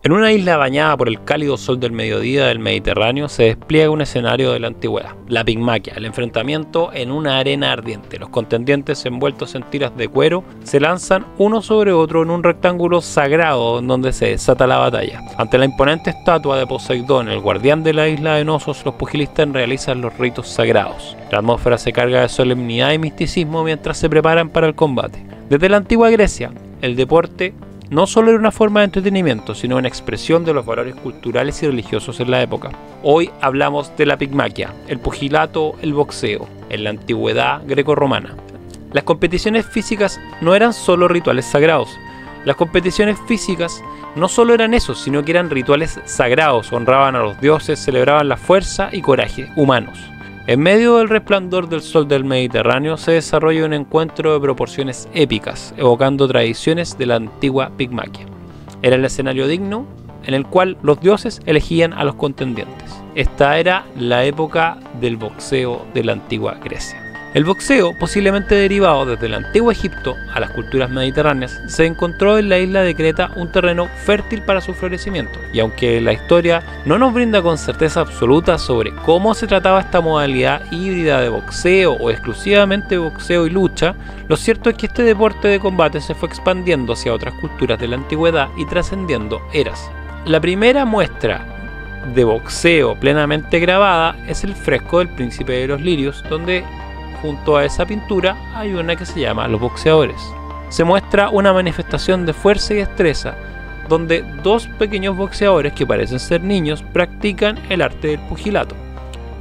En una isla bañada por el cálido sol del mediodía del Mediterráneo se despliega un escenario de la antigüedad, la pigmaquia, el enfrentamiento en una arena ardiente. Los contendientes envueltos en tiras de cuero se lanzan uno sobre otro en un rectángulo sagrado en donde se desata la batalla. Ante la imponente estatua de Poseidón, el guardián de la isla de Nosos, los pugilistas realizan los ritos sagrados. La atmósfera se carga de solemnidad y misticismo mientras se preparan para el combate. Desde la antigua Grecia, el deporte no solo era una forma de entretenimiento, sino una expresión de los valores culturales y religiosos en la época. Hoy hablamos de la pigmaquia, el pugilato, el boxeo, en la antigüedad grecorromana. Las competiciones físicas no eran solo rituales sagrados. Las competiciones físicas no solo eran eso, sino que eran rituales sagrados, honraban a los dioses, celebraban la fuerza y coraje humanos. En medio del resplandor del sol del Mediterráneo se desarrolla un encuentro de proporciones épicas, evocando tradiciones de la antigua pigmaquia. Era el escenario digno en el cual los dioses elegían a los contendientes. Esta era la época del boxeo de la antigua Grecia. El boxeo, posiblemente derivado desde el antiguo Egipto a las culturas mediterráneas, se encontró en la isla de Creta un terreno fértil para su florecimiento, y aunque la historia no nos brinda con certeza absoluta sobre cómo se trataba esta modalidad híbrida de boxeo o exclusivamente boxeo y lucha, lo cierto es que este deporte de combate se fue expandiendo hacia otras culturas de la antigüedad y trascendiendo eras. La primera muestra de boxeo plenamente grabada es el fresco del Príncipe de los Lirios, donde junto a esa pintura hay una que se llama Los Boxeadores. Se muestra una manifestación de fuerza y destreza, donde dos pequeños boxeadores que parecen ser niños practican el arte del pugilato.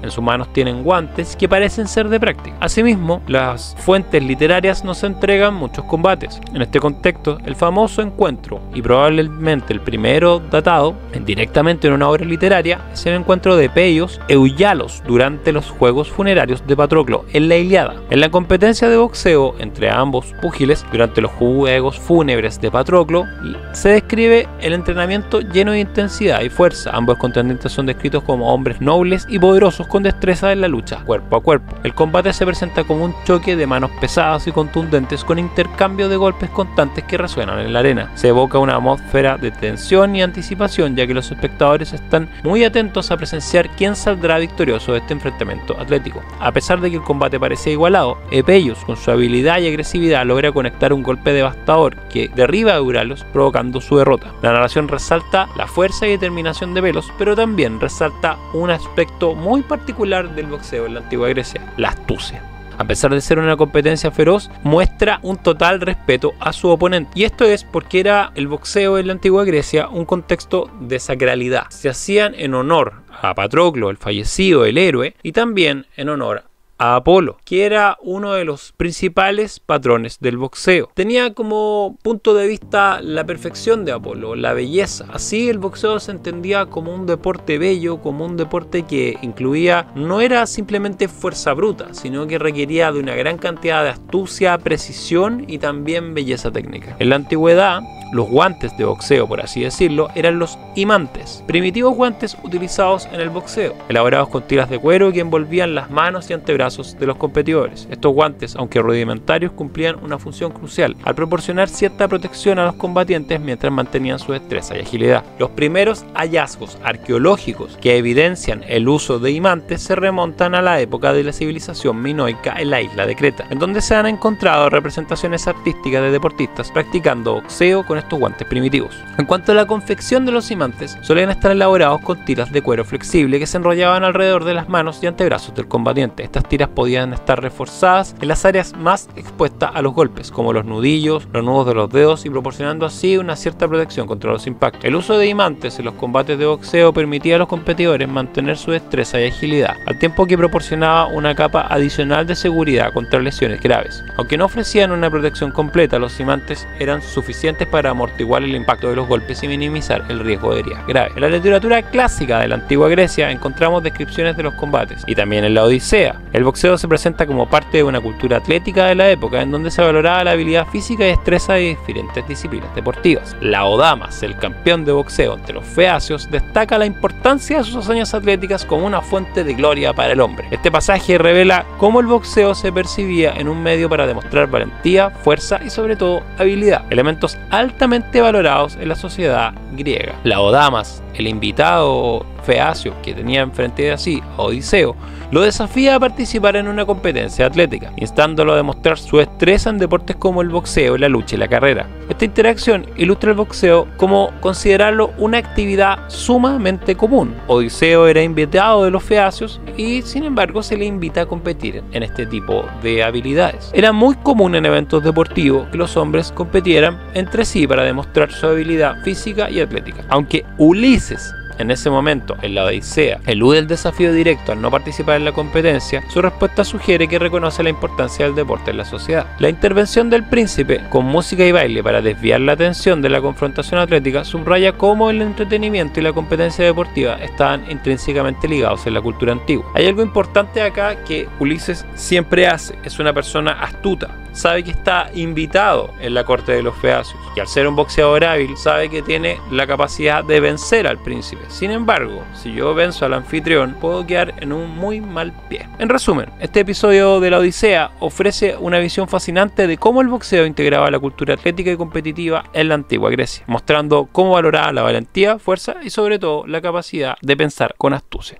En sus manos tienen guantes que parecen ser de práctica. Asimismo, las fuentes literarias nos entregan muchos combates. En este contexto, el famoso encuentro, y probablemente el primero datado directamente en una obra literaria, es el encuentro de Peios e Euyalos durante los juegos funerarios de Patroclo en la Ilíada. En la competencia de boxeo entre ambos púgiles durante los juegos fúnebres de Patroclo se describe el entrenamiento lleno de intensidad y fuerza. Ambos contendientes son descritos como hombres nobles y poderosos con destreza en la lucha, cuerpo a cuerpo. El combate se presenta como un choque de manos pesadas y contundentes con intercambio de golpes constantes que resuenan en la arena. Se evoca una atmósfera de tensión y anticipación, ya que los espectadores están muy atentos a presenciar quién saldrá victorioso de este enfrentamiento atlético. A pesar de que el combate parece igualado, Epeios, con su habilidad y agresividad, logra conectar un golpe devastador que derriba a Euyalos, provocando su derrota. La narración resalta la fuerza y determinación de Pelos, pero también resalta un aspecto muy particular del boxeo en la antigua Grecia: la astucia. A pesar de ser una competencia feroz, muestra un total respeto a su oponente. Y esto es porque era el boxeo en la antigua Grecia un contexto de sacralidad. Se hacían en honor a Patroclo, el fallecido, el héroe, y también en honor a Apolo, que era uno de los principales patrones del boxeo. Tenía como punto de vista la perfección de Apolo, la belleza. Así el boxeo se entendía como un deporte bello, como un deporte que incluía, no era simplemente fuerza bruta, sino que requería de una gran cantidad de astucia, precisión y también belleza técnica. En la antigüedad, los guantes de boxeo, por así decirlo, eran los imantes, primitivos guantes utilizados en el boxeo, elaborados con tiras de cuero que envolvían las manos y antebrazos de los competidores. Estos guantes, aunque rudimentarios, cumplían una función crucial al proporcionar cierta protección a los combatientes mientras mantenían su destreza y agilidad. Los primeros hallazgos arqueológicos que evidencian el uso de imantes se remontan a la época de la civilización minoica en la isla de Creta, en donde se han encontrado representaciones artísticas de deportistas practicando boxeo con estos guantes primitivos. En cuanto a la confección de los imantes, solían estar elaborados con tiras de cuero flexible que se enrollaban alrededor de las manos y antebrazos del combatiente. Estas tiras podían estar reforzadas en las áreas más expuestas a los golpes, como los nudillos, los nudos de los dedos, y proporcionando así una cierta protección contra los impactos. El uso de imantes en los combates de boxeo permitía a los competidores mantener su destreza y agilidad, al tiempo que proporcionaba una capa adicional de seguridad contra lesiones graves. Aunque no ofrecían una protección completa, los imantes eran suficientes para amortiguar el impacto de los golpes y minimizar el riesgo de heridas graves. En la literatura clásica de la antigua Grecia encontramos descripciones de los combates, y también en la Odisea. El boxeo se presenta como parte de una cultura atlética de la época, en donde se valoraba la habilidad física y destreza de diferentes disciplinas deportivas. Laodamas, el campeón de boxeo entre los feacios, destaca la importancia de sus hazañas atléticas como una fuente de gloria para el hombre. Este pasaje revela cómo el boxeo se percibía en un medio para demostrar valentía, fuerza y sobre todo habilidad, elementos altamente altamente valorados en la sociedad griega. Laodamas, el invitado feacio que tenía enfrente de sí a Odiseo, lo desafía a participar en una competencia atlética, instándolo a demostrar su destreza en deportes como el boxeo, la lucha y la carrera. Esta interacción ilustra el boxeo como considerarlo una actividad sumamente común. Odiseo era invitado de los feacios y sin embargo se le invita a competir en este tipo de habilidades. Era muy común en eventos deportivos que los hombres competieran entre sí para demostrar su habilidad física y atlética. Aunque Ulises en ese momento, en la Odisea, elude el desafío directo al no participar en la competencia, su respuesta sugiere que reconoce la importancia del deporte en la sociedad. La intervención del príncipe, con música y baile para desviar la atención de la confrontación atlética, subraya cómo el entretenimiento y la competencia deportiva estaban intrínsecamente ligados en la cultura antigua. Hay algo importante acá que Ulises siempre hace, es una persona astuta. Sabe que está invitado en la corte de los feacios y al ser un boxeador hábil sabe que tiene la capacidad de vencer al príncipe. Sin embargo, si yo venzo al anfitrión, puedo quedar en un muy mal pie. En resumen, este episodio de la Odisea ofrece una visión fascinante de cómo el boxeo integraba la cultura atlética y competitiva en la antigua Grecia, mostrando cómo valoraba la valentía, fuerza y sobre todo la capacidad de pensar con astucia.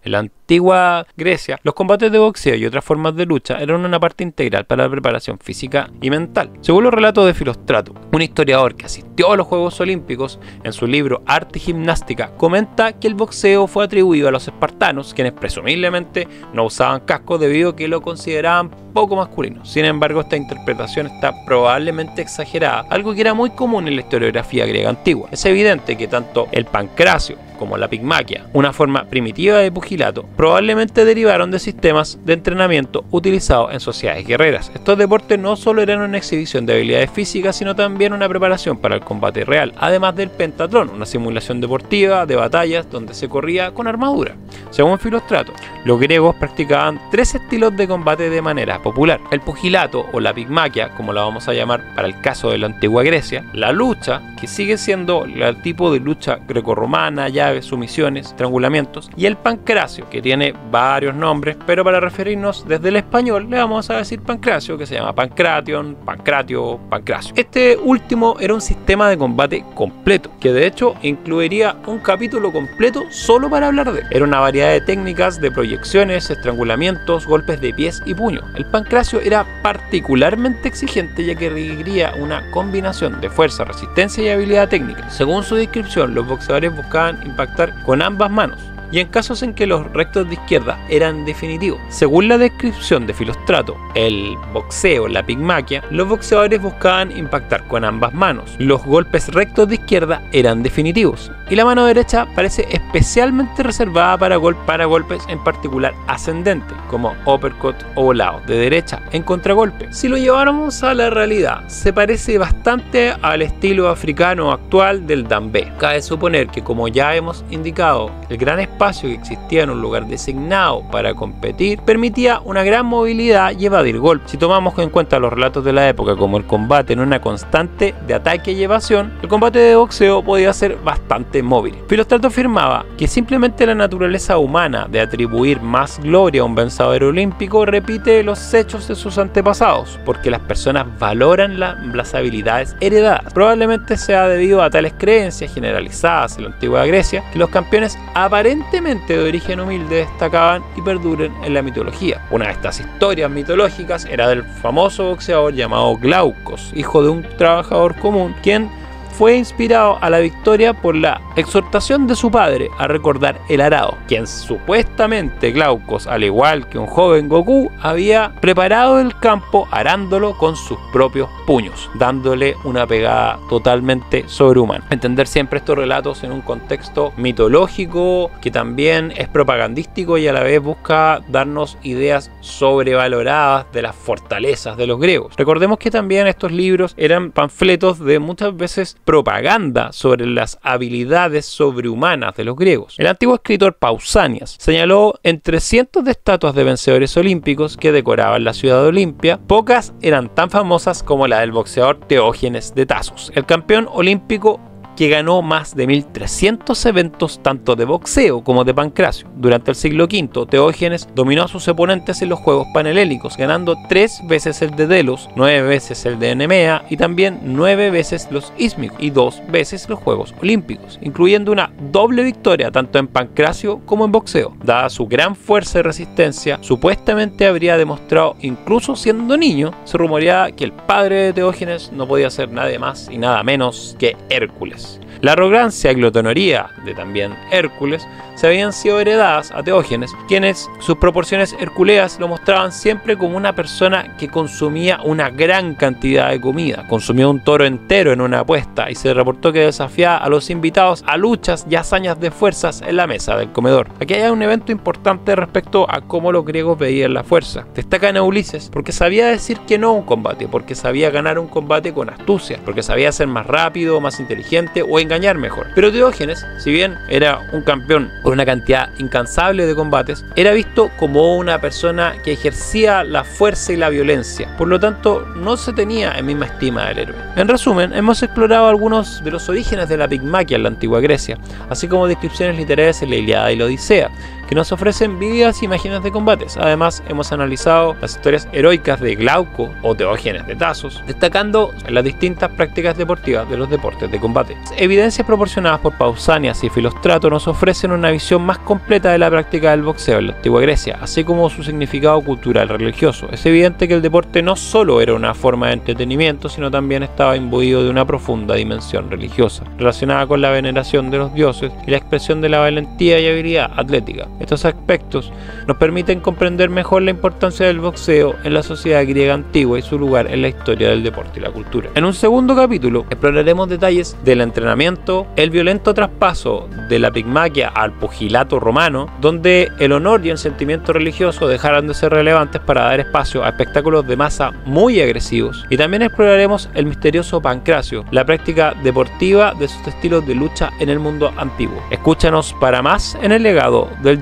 En la antigua Grecia, los combates de boxeo y otras formas de lucha eran una parte integral para la preparación física y mental. Según los relatos de Filóstrato, un historiador que asistió a los Juegos Olímpicos, en su libro Arte y Gimnástica, comenta que el boxeo fue atribuido a los espartanos, quienes presumiblemente no usaban cascos debido a que lo consideraban poco masculino. Sin embargo, esta interpretación está probablemente exagerada, algo que era muy común en la historiografía griega antigua. Es evidente que tanto el pancracio como la pigmaquia, una forma primitiva de pugilato, probablemente derivaron de sistemas de entrenamiento utilizados en sociedades guerreras. Estos deportes no solo eran una exhibición de habilidades físicas, sino también una preparación para el combate real, además del pentatlón, una simulación deportiva de batallas donde se corría con armadura. Según Filóstrato, los griegos practicaban 3 estilos de combate de manera popular: el pugilato o la pigmaquia, como la vamos a llamar para el caso de la antigua Grecia, la lucha, que sigue siendo el tipo de lucha grecorromana, llaves, sumisiones, estrangulamientos, y el pancracio, que tiene varios nombres, pero para referirnos desde el español le vamos a decir pancracio, que se llama pancration, pancratio, pancracio. Este último era un sistema de combate completo, que de hecho incluiría un capítulo completo solo para hablar de él. Era una variedad de técnicas de proyecciones, estrangulamientos, golpes de pies y puños. El pancracio era particularmente exigente, ya que requería una combinación de fuerza, resistencia y habilidad técnica. Según su descripción, los boxeadores buscaban impactar con ambas manos, y en casos en que los rectos de izquierda eran definitivos. Según la descripción de Filóstrato, el boxeo, la pigmaquia, los boxeadores buscaban impactar con ambas manos. Los golpes rectos de izquierda eran definitivos, y la mano derecha parece especialmente reservada para golpes en particular ascendentes, como uppercut o volado, de derecha en contragolpe. Si lo lleváramos a la realidad, se parece bastante al estilo africano actual del dambé. Cabe suponer que, como ya hemos indicado, el gran espacio que existía en un lugar designado para competir permitía una gran movilidad y evadir golpes. Si tomamos en cuenta los relatos de la época, como el combate en una constante de ataque y evasión, el combate de boxeo podía ser bastante móvil. Filóstrato afirmaba que simplemente la naturaleza humana de atribuir más gloria a un vencedor olímpico repite los hechos de sus antepasados, porque las personas valoran las habilidades heredadas. Probablemente sea debido a tales creencias generalizadas en la antigua Grecia que los campeones aparentemente de origen humilde destacaban y perduran en la mitología. Una de estas historias mitológicas era del famoso boxeador llamado Glaucos, hijo de un trabajador común, quien fue inspirado a la victoria por la exhortación de su padre a recordar el arado, quien supuestamente Glaucos, al igual que un joven Goku, había preparado el campo arándolo con sus propios puños, dándole una pegada totalmente sobrehumana. Entender siempre estos relatos en un contexto mitológico que también es propagandístico y a la vez busca darnos ideas sobrevaloradas de las fortalezas de los griegos. Recordemos que también estos libros eran panfletos de muchas veces propaganda sobre las habilidades sobrehumanas de los griegos. El antiguo escritor Pausanias señaló entre cientos de estatuas de vencedores olímpicos que decoraban la ciudad de Olimpia, pocas eran tan famosas como la del boxeador Teógenes de Tasos, el campeón olímpico que ganó más de 1300 eventos tanto de boxeo como de pancracio. Durante el siglo V, Teógenes dominó a sus oponentes en los juegos panhelénicos, ganando 3 veces el de Delos, 9 veces el de Nemea y también 9 veces los ísmicos y 2 veces los Juegos Olímpicos, incluyendo una doble victoria tanto en pancracio como en boxeo. Dada su gran fuerza y resistencia, supuestamente habría demostrado, incluso siendo niño, se rumoreaba que el padre de Teógenes no podía ser nadie más y nada menos que Hércules. La arrogancia y glotonería de también Hércules se habían sido heredadas a Teógenes, quienes sus proporciones hercúleas lo mostraban siempre como una persona que consumía una gran cantidad de comida. Consumió un toro entero en una apuesta y se reportó que desafiaba a los invitados a luchas y hazañas de fuerzas en la mesa del comedor. Aquí hay un evento importante respecto a cómo los griegos veían la fuerza. Destacan a Ulises porque sabía decir que no a un combate, porque sabía ganar un combate con astucia, porque sabía ser más rápido, más inteligente o engañar mejor. Pero Teógenes, si bien era un campeón con una cantidad incansable de combates, era visto como una persona que ejercía la fuerza y la violencia. Por lo tanto, no se tenía en misma estima del héroe. En resumen, hemos explorado algunos de los orígenes de la pigmaquia en la antigua Grecia, así como descripciones literarias en la Ilíada y la Odisea, que nos ofrecen vívidas imágenes de combates. Además, hemos analizado las historias heroicas de Glauco o Teógenes de Tasos, destacando las distintas prácticas deportivas de los deportes de combate. Evidencias proporcionadas por Pausanias y Filóstrato nos ofrecen una visión más completa de la práctica del boxeo en la antigua Grecia, así como su significado cultural religioso. Es evidente que el deporte no solo era una forma de entretenimiento, sino también estaba imbuido de una profunda dimensión religiosa, relacionada con la veneración de los dioses y la expresión de la valentía y habilidad atlética. Estos aspectos nos permiten comprender mejor la importancia del boxeo en la sociedad griega antigua y su lugar en la historia del deporte y la cultura. En un segundo capítulo exploraremos detalles del entrenamiento, el violento traspaso de la pigmaquia al pugilato romano, donde el honor y el sentimiento religioso dejaron de ser relevantes para dar espacio a espectáculos de masa muy agresivos, y también exploraremos el misterioso pancracio, la práctica deportiva de sus estilos de lucha en el mundo antiguo. Escúchanos para más en el legado del